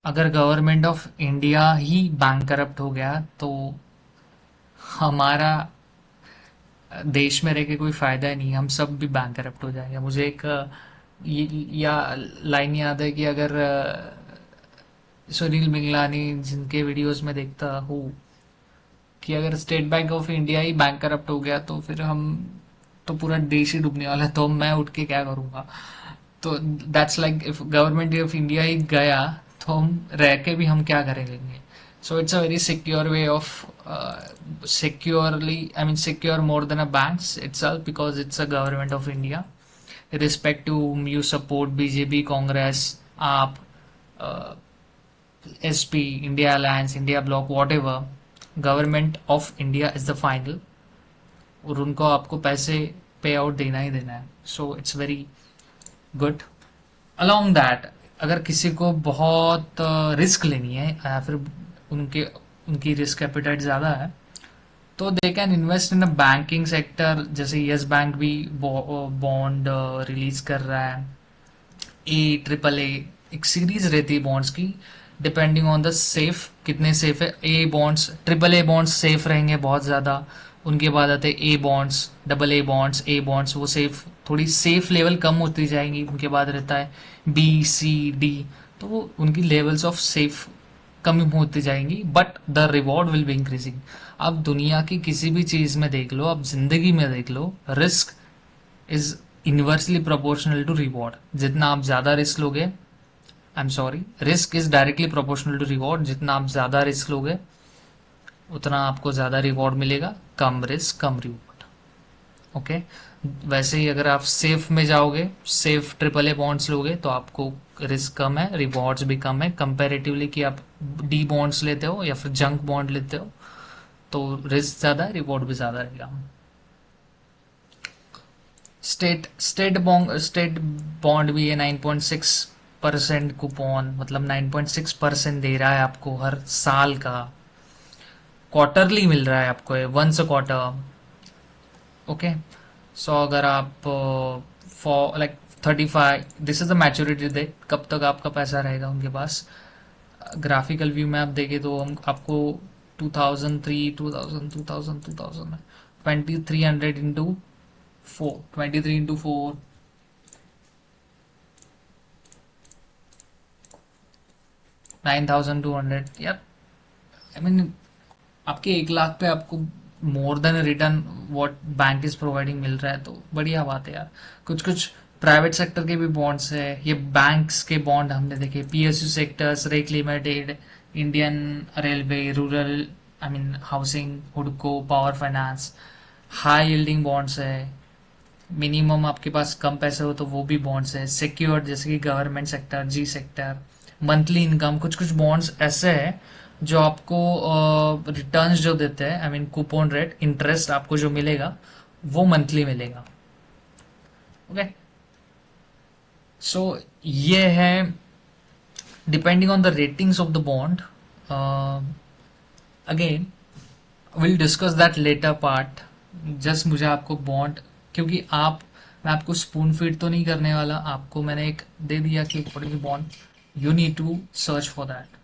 अगर government of India he bank corrupt हो गया तो हमारा देश में रह के कोई फायदा ही नहीं, हम सब भी बैंक करप्ट हो जाएंगे। मुझे एक या लाइन याद है कि अगर सुनील मिगलानी जिनके वीडियोस में देखता हूँ कि अगर state bank of India he bank corrupt हो गया तो फिर हम तो पूरा देश ही डूबने वाला है, तो मैं उठ के क्या करूँगा। तो that's like if government of India ही गया तो हम रह के भी हम क्या करेंगे। So it's a very secure way of securely, I mean secure more than a banks itself, because it's a government of India, irrespective to whom you support, BJP, Congress, AAP, uh, SP, India Alliance, India Bloc, whatever, government of India is the final, और उनको आपको पैसे पे out देना ही देना है। So it's very good. Along that, अगर किसी को बहुत रिस्क लेनी है या फिर उनके उनकी रिस्क एपिटाइट ज़्यादा है तो they can invest in a banking sector. जैसे यस बैंक भी बॉन्ड रिलीज कर रहा है, ए ट्रिपल ए, एक सीरीज रहती है बॉन्ड्स की, डिपेंडिंग ऑन द सेफ कितने सेफ है। A bonds, triple A bonds safe रहेंगे बहुत ज़्यादा, उनके बाद आते हैं A bonds, double A bonds, A bonds वो सेफ, थोड़ी सेफ लेवल कम होती जाएंगी। उनके बाद रहता है बी सी डी, तो वो उनकी लेवल्स ऑफ सेफ कम होती जाएंगी, but the reward will be increasing. आप दुनिया की किसी भी चीज़ में देख लो, आप जिंदगी में देख लो, risk is inversely proportional to reward. जितना आप ज़्यादा रिस्क लोगे, I am sorry, risk is directly proportional to reward. जितना आप ज़्यादा रिस्क लोगे उतना आपको ज़्यादा रिवॉर्ड मिलेगा, कम रिस्क कम रिवॉर्ड। ओके, वैसे ही अगर आप सेफ में जाओगे, सेफ ट्रिपल ए बॉन्ड्स लोगे तो आपको रिस्क कम है, रिवॉर्ड्स भी कम है कंपैरेटिवली कि आप डी बॉन्ड्स लेते हो या फिर जंक बॉन्ड लेते हो तो रिस्क ज़्यादा है, रिवॉर्ड भी ज़्यादा रहेगा। स्टेट बॉन्ड भी है 9.6% कूपन, मतलब 9.6% दे रहा है आपको हर साल का, क्वार्टरली मिल रहा है आपको, once a quarter. Okay, so अगर आप for like 35, this is the maturity date, कब तक आपका पैसा रहेगा उनके पास। ग्राफिकल व्यू में आप देखें तो हम आपको 2003, 2000, 2000, 2000 में 2300 इंटू 4, 23 इंटू 4, 9200 यार। आई मीन आपके 1 लाख पे आपको more than return what bank is providing मिल रहा है, तो बढ़िया बात है यार। कुछ कुछ प्राइवेट सेक्टर के भी बॉन्ड्स है, ये बैंक्स के बॉन्ड हमने देखे, PSU sectors, REC limited, Indian railway, rural, I mean housing, हुडको, power finance, high yielding bonds है। मिनिमम आपके पास कम पैसे हो तो वो भी बॉन्ड्स है। सिक्योर्ड जैसे कि गवर्नमेंट सेक्टर, जी सेक्टर, मंथली इनकम, कुछ कुछ बॉन्ड्स ऐसे हैं जो आपको रिटर्न्स जो देते हैं, I mean coupon rate, interest आपको जो मिलेगा वो मंथली मिलेगा। ओके, सो ये है depending on the ratings of the bond. Again will discuss that later part. Just मुझे आपको बॉन्ड, क्योंकि आप, मैं आपको स्पून फीड तो नहीं करने वाला, आपको मैंने एक दे दिया कि bond, you need to search for that.